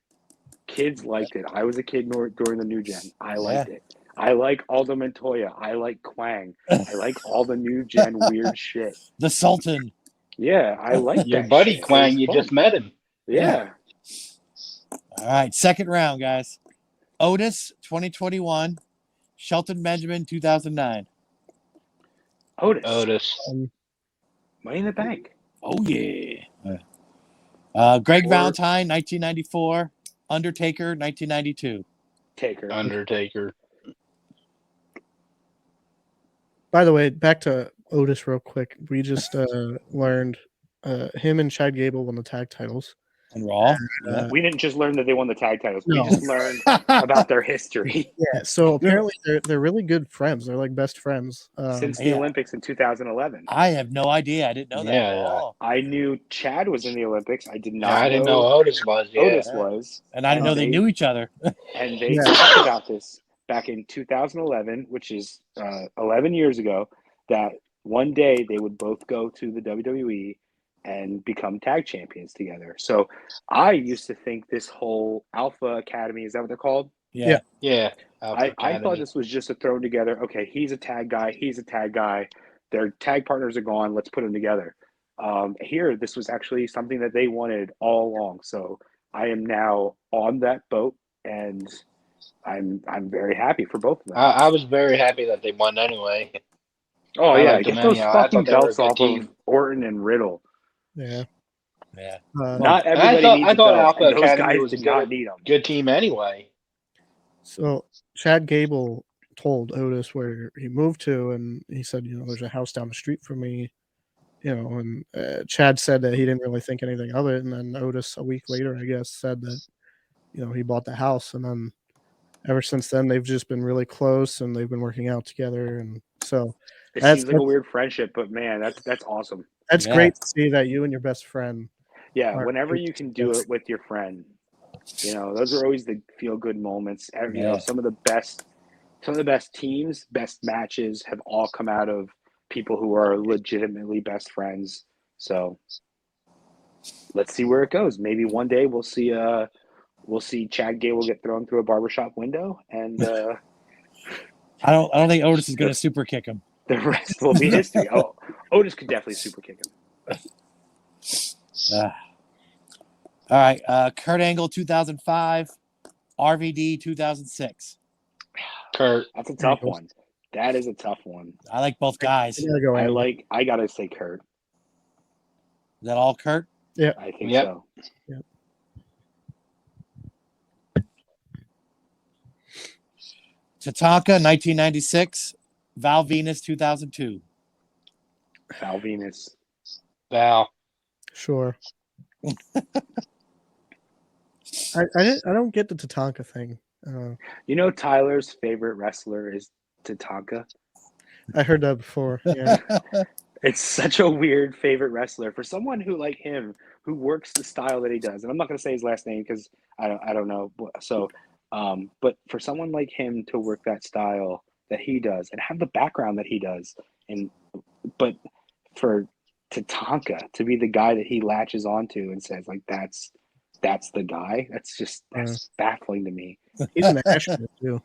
Kids liked it. I was a kid during the New Gen. I liked it. I like Aldo Montoya. I like Quang. I like all the New Gen weird shit. The Sultan. Yeah, I like Your that buddy shit. Quang, you just met him. Yeah. All right, second round, guys. Otis, 2021. Shelton Benjamin, 2009. Otis. Money in the Bank. Oh, yeah. Greg Valentine, 1994. Undertaker, 1992. Taker. Undertaker. By the way, back to Otis real quick. We just learned him and Chad Gable won the tag titles. And Raw. We didn't just learn that they won the tag titles. No. We just learned about their history Yeah, so apparently they're really good friends. They're like best friends. since the Olympics in 2011. I have no idea. I didn't know that at all. I knew Chad was in the Olympics. I did not know I didn't know Otis was. Yeah. Otis was. And I didn't know they knew each other. And they talked about this back in 2011, which is 11 years ago, that one day they would both go to the WWE and become tag champions together. So I used to think this whole Alpha Academy, is that what they're called? Yeah. I thought this was just a thrown together. Okay, he's a tag guy. He's a tag guy. Their tag partners are gone. Let's put them together. Here, this was actually something that they wanted all along. So I am now on that boat, and I'm very happy for both of them. I was very happy that they won anyway. Oh, I yeah. liked Get them those anyhow. I fucking thought they were a belts good off team. of Orton and Riddle. Yeah. Not everybody needs I thought a belt, Alpha and those Academy guys was did not need them. good team anyway. So Chad Gable told Otis where he moved to, and he said, there's a house down the street from me, and Chad said that he didn't really think anything of it. And then Otis, a week later, I guess, said that, he bought the house. And then ever since then, they've just been really close, and they've been working out together. And so it seems like a weird friendship, but man, that's awesome. That's great to see that you and your best friend. Yeah, whenever you can do it with your friend, those are always the feel good moments. Some of the best teams, best matches have all come out of people who are legitimately best friends. So let's see where it goes. Maybe one day we'll see Chad Gable get thrown through a barbershop window, and I don't think Otis is going to super kick him. The rest will be history. Oh, Otis could definitely super kick him. All right, Kurt Angle 2005, RVD 2006. Kurt. That's a tough one. That is a tough one. I like both guys. I gotta say Kurt. Is that all Kurt? Yeah. I think so. Yeah. Tatanka 1996, Val Venus 2002. Val Venus. Val. Sure. I don't get the Tatanka thing. Tyler's favorite wrestler is Tatanka. I heard that before. Yeah. It's such a weird favorite wrestler for someone who, like him, who works the style that he does. And I'm not going to say his last name because I don't know. So, but for someone like him to work that style that he does and have the background that he does, but for Tatanka to be the guy that he latches onto and says like that's the guy, that's baffling to me. He's an Ashman too.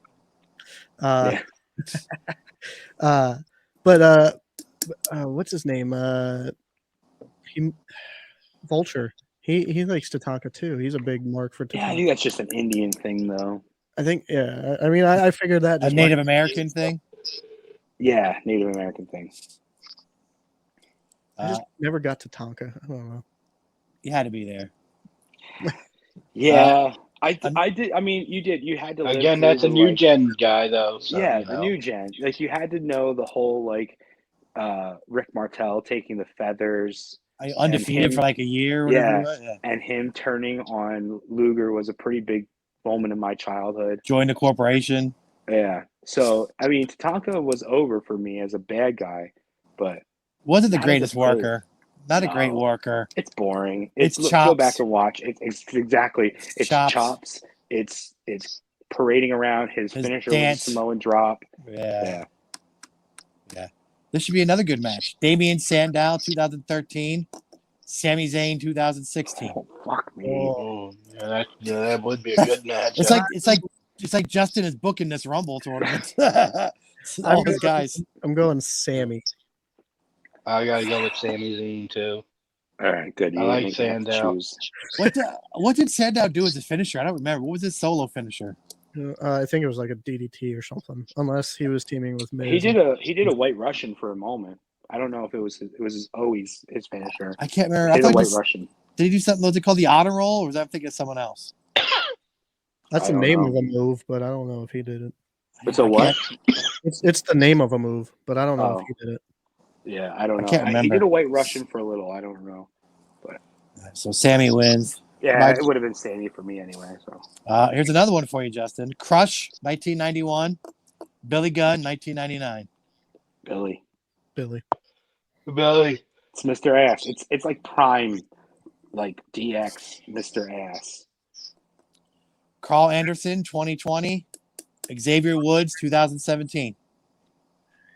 What's his name? Vulture. He likes Tatanka too. He's a big mark for Tatanka. Yeah, I think that's just an Indian thing though. I think I mean I figured that a Native American thing. Yeah, Native American thing. I just never got to Tatanka. I don't know. You had to be there. Yeah, I did. I mean, you did. You had to. Again, that's a new gen guy, though. So, the new gen. Like you had to know the whole Rick Martel taking the feathers, undefeated for like a year. Yeah, and him turning on Luger was a pretty big moment in my childhood. Joined the corporation. Yeah. So I mean, Tatanka was over for me as a bad guy, but wasn't the greatest worker. Not a great worker. It's boring. It's chops. Go back and watch. It's exactly. It's chops. It's parading around. His finisher dance. was a Samoan drop. Yeah. This should be another good match. Damian Sandow, 2013. Sami Zayn, 2016. Oh, fuck me. Oh, that would be a good match. It's like Justin is booking this Rumble tournament. All his guys. I'm going Sammy. I gotta go with Sami Zayn too. All right, good. I like Sandow. What did Sandow do as a finisher? I don't remember. What was his solo finisher? I think it was like a DDT or something, unless he was teaming with Miz. He did a White Russian for a moment. I don't know if it was always his finisher. I can't remember. He I did a thought White Russian. Did he do something? Was it called the honor roll, or was I thinking of someone else? That's I the don't name know. of a move, but I don't know if he did it. It's a what? It's the name of a move, but I don't know Oh. if he did it. Yeah, I don't know. can't He remember. did a White Russian for a little. I don't know. So Sammy wins. Yeah, it would have been Sammy for me anyway. So Here's another one for you, Justin. Crush, 1991. Billy Gunn, 1999. Billy, Billy. it's Mr. Ass. It's like prime, like DX Mr. Ass. Carl Anderson, 2020. Xavier Woods, 2017.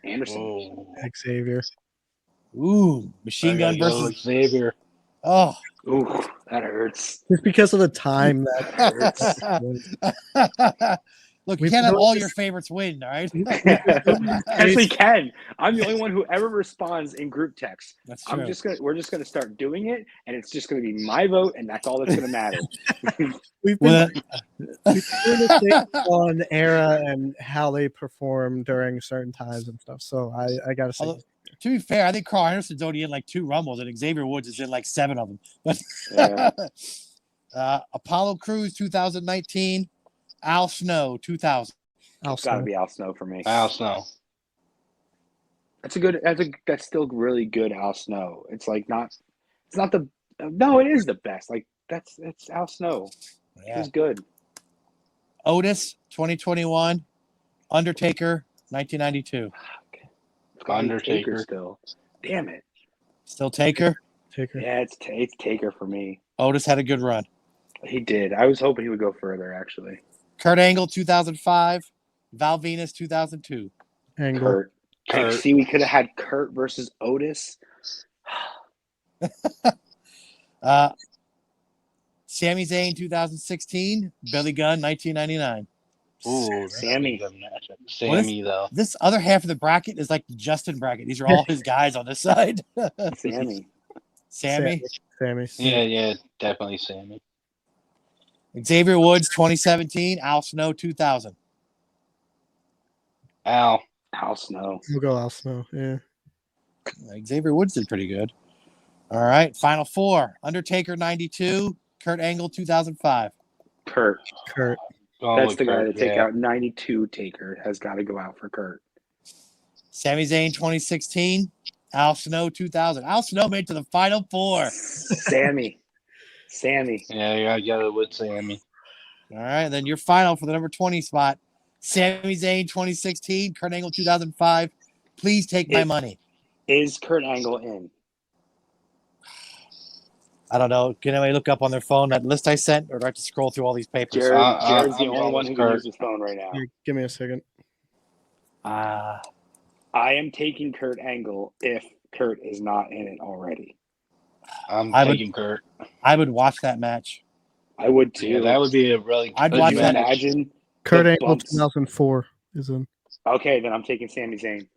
Anderson. Oh, Xavier. Ooh, Machine Gun versus. Xavier. Oh. Ooh, that hurts. Just because of the time that hurts. Look, you We've can't have been all doing your favorites win, all right? Yes, we can. I'm the only one who ever responds in group text. That's true. We're just gonna start doing it, and it's just gonna be my vote, and that's all that's gonna matter. We've been doing this on era and how they perform during certain times and stuff. So I gotta say, To be fair, I think Carl Anderson's only in like 2 Rumbles, and Xavier Woods is in like 7 of them. But Apollo Crews 2019, Al Snow 2000. It's got to be Al Snow for me. Al Snow. That's still really good Al Snow. It's like it is the best. Like it's Al Snow. Yeah. He's good. Otis 2021, Undertaker 1992. Undertaker still. Damn it. Still Taker. Yeah, it's Taker for me. Otis had a good run. He did. I was hoping he would go further, actually. Kurt Angle 2005, Val Venus 2002. Angle. Kurt. See, we could have had Kurt versus Otis. Sami Zayn 2016, Billy Gunn 1999. Ooh, Sammy. Sammy, though. This other half of the bracket is like the Justin bracket. These are all his guys on this side. Sammy. Sammy. Yeah, definitely Sammy. Xavier Woods 2017, Al Snow 2000. Al Snow. We'll go Al Snow. Yeah. Xavier Woods did pretty good. All right, final 4. Undertaker 92, Kurt Angle 2005. Kurt. That's the guy to take out 92 Taker. Has got to go out for Kurt. Sami Zayn 2016, Al Snow 2000. Al Snow made it to the final 4. Sammy. Yeah, I got it with Sammy. All right, then your final for the number 20 spot. Sami Zayn 2016, Kurt Angle 2005. Please take my money. Is Kurt Angle in? I don't know. Can anybody look up on their phone that list I sent, or do I have to scroll through all these papers? Jared's the only one who can use his phone right now. Here, give me a second. I am taking Kurt Angle if Kurt is not in it already. I'm taking Kurt. I would watch that match. I would too. Yeah, that would be a really. I'd watch that. Imagine Kurt Angle 2004 is in. Okay, then I'm taking Sami Zayn.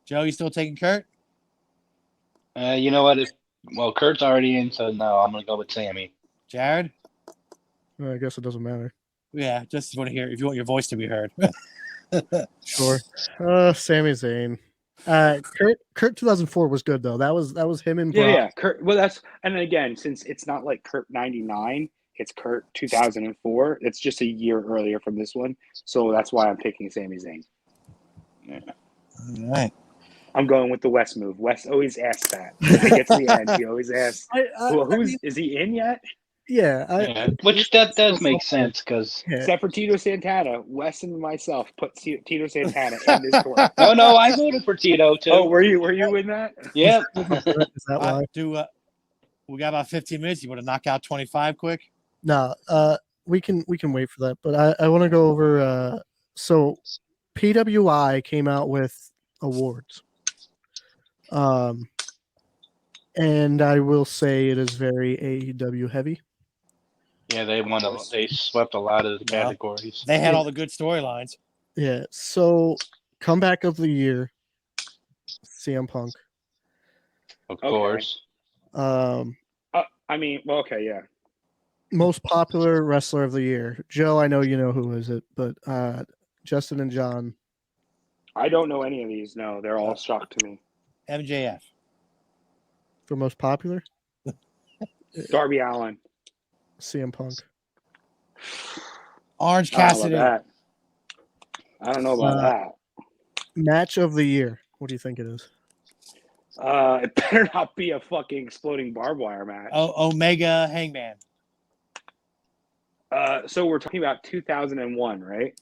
Joe, you still taking Kurt? You know what? Kurt's already in, so no, I'm gonna go with Sammy. Jared? I guess it doesn't matter. Yeah, just want to hear if you want your voice to be heard. Sure. Sami Zayn. Kurt 2004 was good though. That was him and Brock. Yeah. Kurt. Well, and again, since it's not like Kurt 99, it's Kurt 2004. It's just a year earlier from this one, so that's why I'm picking Sami Zayn. Yeah. All right. I'm going with the West move. West always asks that. When it gets to the end, he always asks, is he in yet? Yeah. Which that does make sense because except for Tito Santana, Wes and myself put Tito Santana in this tour. No, I voted for Tito too. Oh, were you in that? Yeah. Is that why? We got about 15 minutes. You want to knock out 25 quick? No. we can wait for that, but I want to go over. So PWI came out with awards, and I will say it is very AEW heavy. Yeah, they swept a lot of the Well, categories. They had all the good storylines. Yeah. So comeback of the year, CM Punk. Of Okay. course. I mean, well, okay, yeah. Most popular wrestler of the year, Joe. I know you know who is it, but Justin and John. I don't know any of these. No, they're all shocked to me. MJF. For most popular, Darby Allin. CM Punk. Orange I don't know Cassidy. about that. I don't know about that. Match of the year. What do you think it is? It better not be a fucking exploding barbed wire match. Omega Hangman. So we're talking about 2001, right?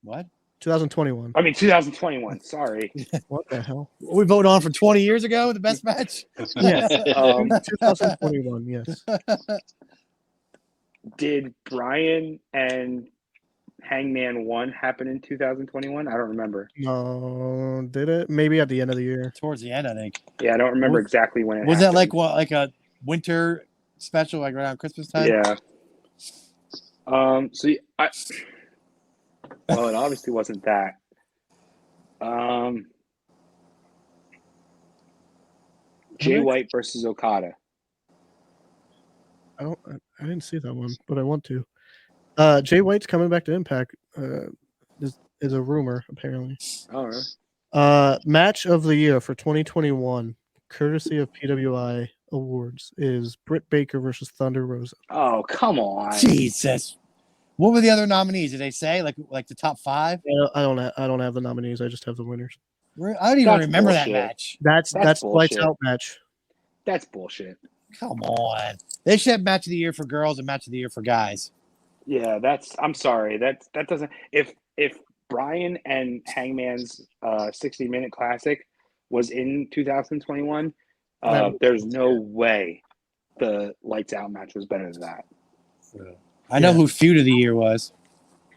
What? 2021. I mean 2021. Sorry. What the hell? What we voted on from 20 years ago, the best match? Yes. 2021. 2021. Yes. Did Bryan and Hangman 1 happen in 2021? I don't remember. No, did it? Maybe at the end of the year. Towards the end, I think. Yeah, I don't remember Was- exactly when it Was that happened. like what, like a winter special, like around Christmas time? Yeah. Well, it obviously wasn't that. Jay White versus Okada. I didn't see that one, but I want to. Jay White's coming back to Impact. Is a rumor apparently. Oh, really? Match of the year for 2021, courtesy of PWI Awards, is Britt Baker versus Thunder Rosa. Oh, come on. Jesus. What were the other nominees? Did they say like the top 5? I don't have the nominees. I just have the winners. I don't even That's remember bullshit. that match. That's Lights bullshit. Out match. That's bullshit. Come on. They should have match of the year for girls and match of the year for guys. Yeah, I'm sorry. That doesn't. If Bryan and Hangman's 60-minute classic was in 2021, there's no way the Lights Out match was better than that. I know who feud of the year was.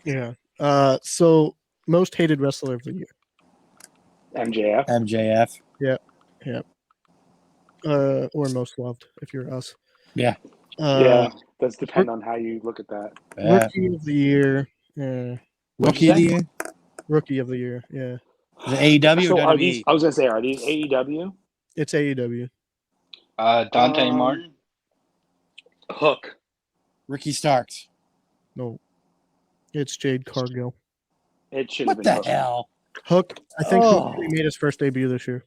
Yeah. So most hated wrestler of the year. MJF. Yeah. Or most loved if you're us. Yeah. Yeah, does depend on how you look at that. Rookie of the year. Rookie of the year? Rookie of the year. Yeah. Is it AEW So or are WWE? these? I was gonna say, are these AEW? It's AEW. Dante Martin. Hook. Ricky Starks. No. It's Jade Cargill. It should have What been the Hook. hell? Hook. I think Oh. Hook made his first debut this year.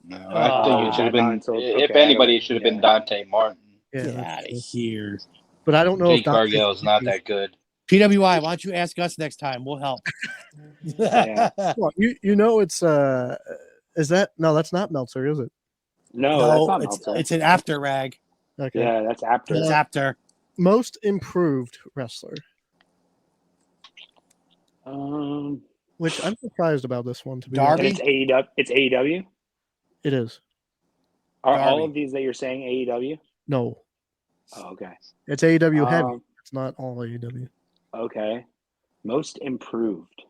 No, I think it should have been. not until- If okay, anybody, I it don't- should have yeah. been Dante Martin. Yeah. Get that's out of true. here. But I don't know Jake if Dante Cargill is not that good. PWI, why don't you ask us next time? We'll help. Yeah. Well, you know it's is that no, that's not Meltzer, is it? No, that's not it's, Meltzer. it's an after rag. Okay. Yeah, that's after. It's after. Most improved wrestler. Which I'm surprised about this one to be Darby? honest. And it's AEW. It's AEW. It is. Are Darby. all of these that you're saying AEW? No. Oh, okay. It's AEW heavy. Um, It's not all AEW. Okay. Most improved.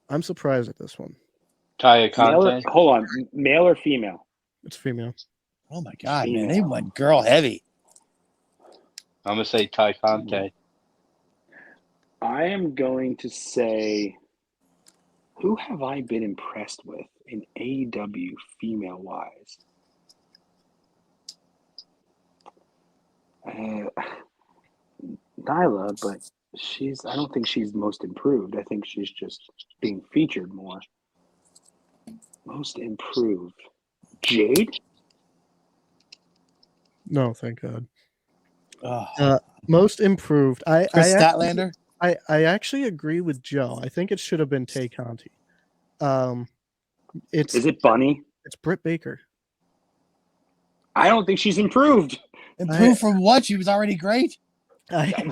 I'm surprised at this one. Taya Conte. Hold on. Male or female? It's female. Oh my God, man. They Female. went girl heavy. I'm gonna say Ty Conte. I am going to say, who have I been impressed with in AEW female wise? Nyla, but I don't think she's most improved. I think she's just being featured more. Most improved. Jade? No, thank God. Oh. Most improved. Chris Statlander? I actually agree with Joe. I think it should have been Tay Conti. Is it Bunny? It's Britt Baker. I don't think she's improved. Improved from what? She was already great?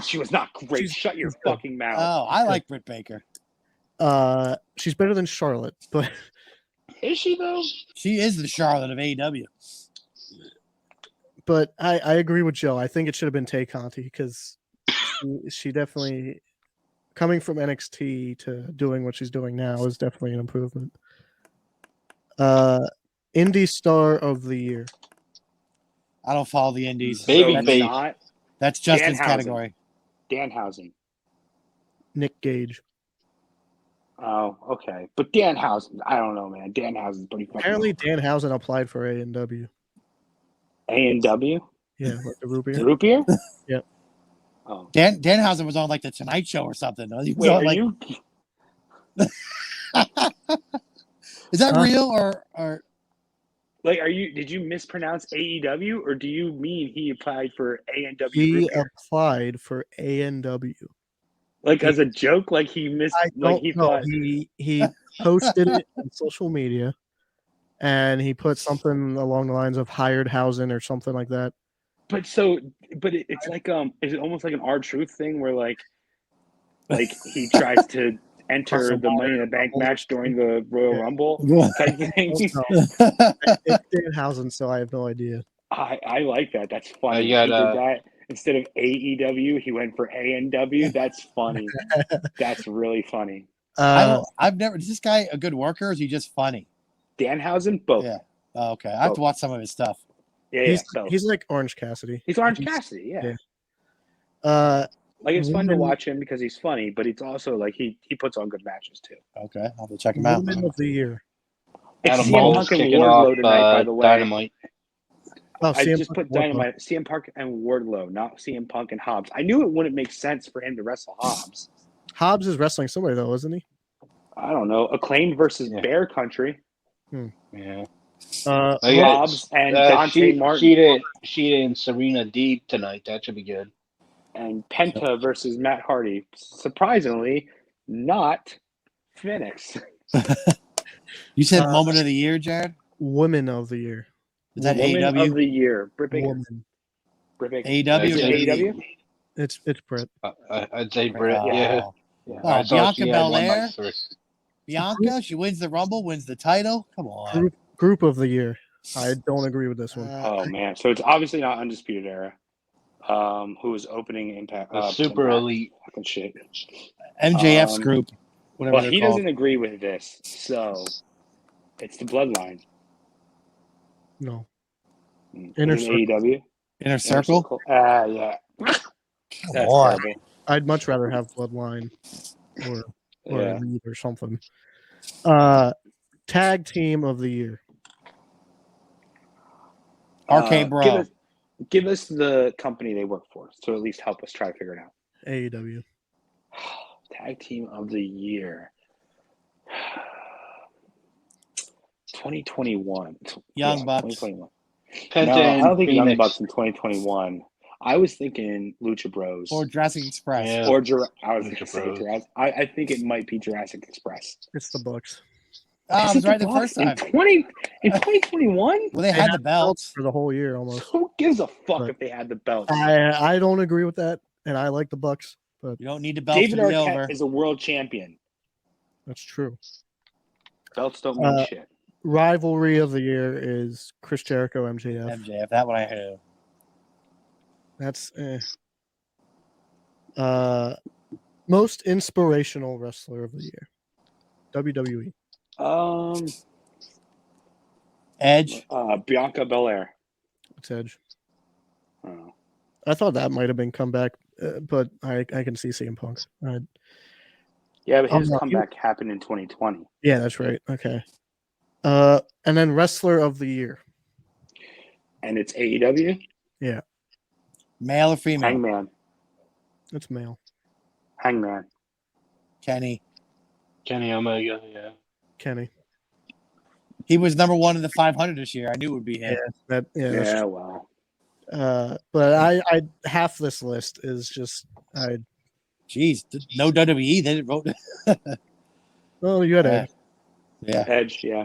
She was not great. Shut your fucking mouth. Oh, I like Britt Baker. She's better than Charlotte, but is she though? She is the Charlotte of AEW. But I agree with Joe. I think it should have been Tay Conti because she definitely, coming from NXT to doing what she's doing now, is definitely an improvement. Indie Star of the Year. I don't follow the indies. Babyface. That's Justin's Danhausen. category. Danhausen. Nick Gage. Oh, okay. But Danhausen, I don't know, man. Danhausen's pretty fucking. Apparently, Danhausen applied for A&W. A&W? Yeah, like the root beer. Root beer? Yep. Oh. Danhausen was on like the Tonight Show or something. He was Wait, on, are like, you? is that Huh? real or Like, did you mispronounce AEW or do you mean he applied for A&W He root beer? applied for A&W. Like as a joke, like he I don't know. thought. He posted it on social media, and he put something along the lines of hired housing or something like that. But it's like is it almost like an R-Truth thing where like he tries to enter Hustle the Money in the Bank match during the Royal Rumble type thing? It's Danhausen, so I have no idea. I like that. That's funny. You got, he did that instead of AEW. He went for A&W. That's funny. That's really funny. I've never. Is this guy a good worker or is he just funny? Danhausen, both. Yeah. Oh, okay. I have to watch some of his stuff. Yeah, he's like Orange Cassidy. He's Orange Cassidy. Yeah. Like it's fun to Women- watch him because he's funny, but it's also like he puts on good matches too. Okay. I'll have to check him out. Woman of the Year. It's Adam CM Cole Punk and kicking Wardlow off tonight, by the way. Dynamite. Oh, I CM just Punk put Dynamite, CM Punk and Wardlow, not CM Punk and Hobbs. I knew it wouldn't make sense for him to wrestle Hobbs. Hobbs is wrestling somebody though, isn't he? I don't know. Acclaimed versus Yeah. Bear Country. Yeah. Hobbs and Dante Martin. Sheeta and Serena Deeb tonight. That should be good. And Penta versus Matt Hardy. Surprisingly, not Phoenix. You said moment of the year, Jared? Women of the Year. Is that Woman AEW? of the Year. Britt Baker. Woman. Britt Baker. AEW? Is it AEW? It's Brett. I'd say Bret. Yeah. Oh, I thought Bianca she had one Belair? nice verse. Bianca, she wins the Rumble, wins the title. Come on. Group of the Year. I don't agree with this one. Oh man, so it's obviously not Undisputed Era. Who was opening Impact? Super Impact. elite. Fucking shit. MJF's group. Whatever Well, they're he called. doesn't agree with this, so it's the Bloodline. No. Inner Inner Circle. AEW. Inner Circle? Yeah. Come That's on. terrible. I'd much rather have Bloodline or Yeah. Elite or something. Tag Team of the Year. RK Bro. Give us the company they work for, so at least help us try to figure it out. AEW. Tag Team of the Year. 2021. Young Bucks. 2021. Penta No, I and don't think Young Phoenix. Bucks in 2021. I was thinking Lucha Bros. Or Jurassic Express. Yeah. Or I was Lucha going to say Bros. Jurassic. I think it might be Jurassic Express. It's the Bucks. Oh, I was right the Bucks first time. in 2021. Well, they had the belts. For the whole year almost. Who gives a fuck But if they had the belts? I don't agree with that, and I like the Bucks, but You don't need the belts David to be Arquette over. is a world champion. that's true. Belts don't mean shit. Rivalry of the Year is Chris Jericho MJF. MJF, that one I heard. That's most inspirational wrestler of the year. WWE. Edge. Bianca Belair. It's Edge. Oh. I thought that might have been comeback, but I can see CM Punk. Yeah, but his no, comeback happened in 2020. Yeah, that's right. Okay. And then wrestler of the year. And it's AEW? Yeah, Male or female? Hangman. it's male. Hangman. Kenny. Kenny Omega. Yeah. Kenny. He was number one in the 500 this year. I knew it would be him. That's Yeah, true. well. But I half this list is just Jeez, no WWE. They didn't vote. well, you had Edge. Yeah. Edge, yeah.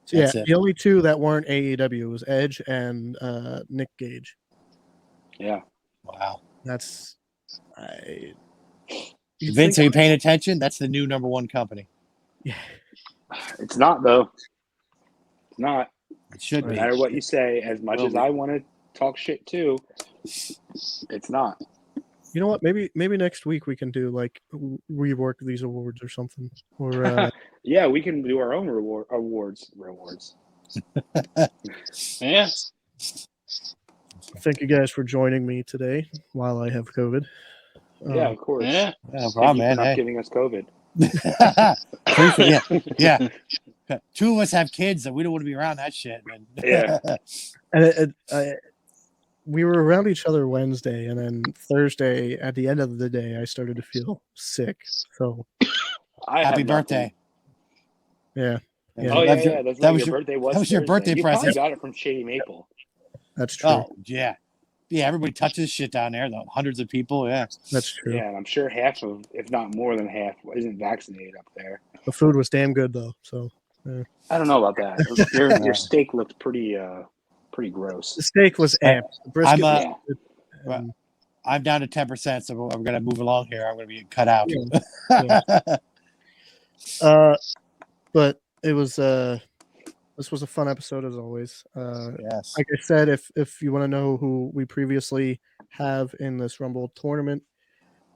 So yeah, That's it. the only two that weren't AEW was Edge and Nick Gage. Yeah. Wow. That's Vince, are you paying attention? That's the new number one company. Yeah. It's not, though. It's not. It should No be. matter what you say, as much as I want to talk shit too. It's not. You know what? Maybe next week we can do like rework these awards or something. Or Yeah, we can do our own awards. Yeah. thank you guys for joining me today while I have COVID. Yeah, of course. Yeah. No Thank problem, you for man. not Hey. giving us COVID. Appreciate yeah. Two of us have kids, and we don't want to be around that shit, man. Yeah. And we were around each other Wednesday, and then Thursday at the end of the day, I started to feel sick. So I Happy have birthday. yeah, yeah, Oh That yeah, was yeah. your- That's right. Your birthday was. that was your Thursday. birthday You present. probably got it from Shady Maple. that's true. Oh, yeah. Yeah, everybody touches shit down there, though. Hundreds of people, yeah. That's true. Yeah, and I'm sure half of, if not more than half, isn't vaccinated up there. The food was damn good though. So I don't know about that. Your steak looked pretty gross. the steak was amped. The brisket was Yeah. good, and- I'm down to 10%, so I'm going to move along here. I'm going to be cut out. but it was this was a fun episode as always. Yes. Like I said, if you want to know who we previously have in this Rumble tournament,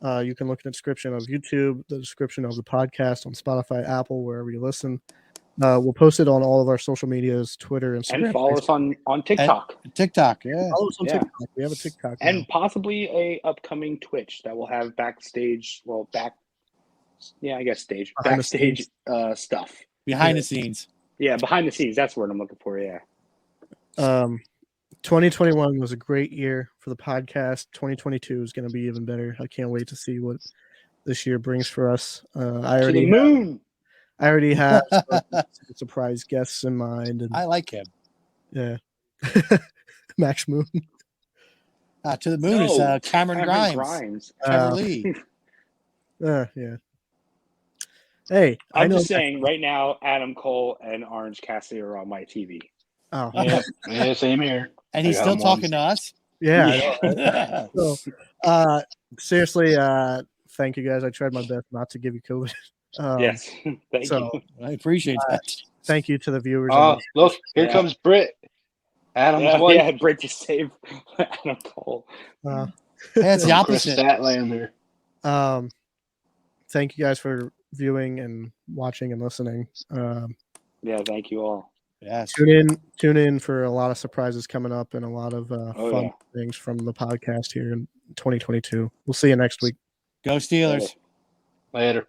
you can look in the description of YouTube, the description of the podcast on Spotify, Apple, wherever you listen. We'll post it on all of our social medias, Twitter, Instagram, And follow us on TikTok. TikTok, yeah. Follow us on Yeah. TikTok. We have a TikTok now. And possibly a upcoming Twitch that will have backstage, I guess Behind the backstage stuff. Behind the scenes. Yeah, behind the scenes. That's the word I'm looking for. Yeah. 2021 was a great year for the podcast. 2022 is going to be even better. I can't wait to see what this year brings for us. I To the already moon. have surprise guests in mind, and I like him. yeah, Max Moon. To the moon is Cameron Grimes. Trevor Lee. Yeah. Hey, I'm know just saying right now, Adam Cole and Orange Cassidy are on my TV. Oh, Yeah, same here. And he's I got still him talking to us? yeah. I know, right? So, seriously, thank you guys. I tried my best not to give you COVID. Yes. Thank you. I appreciate that. Thank you to the viewers. Oh, look, here Yeah. comes Britt. Adam's wife. Yeah, Britt just saved Adam Cole. That's the Chris opposite. Statlander. Thank you guys for viewing and watching and listening. Yeah, thank you all. Yes. Tune in for a lot of surprises coming up and a lot of fun things from the podcast here in 2022. We'll see you next week. Go Steelers. Later.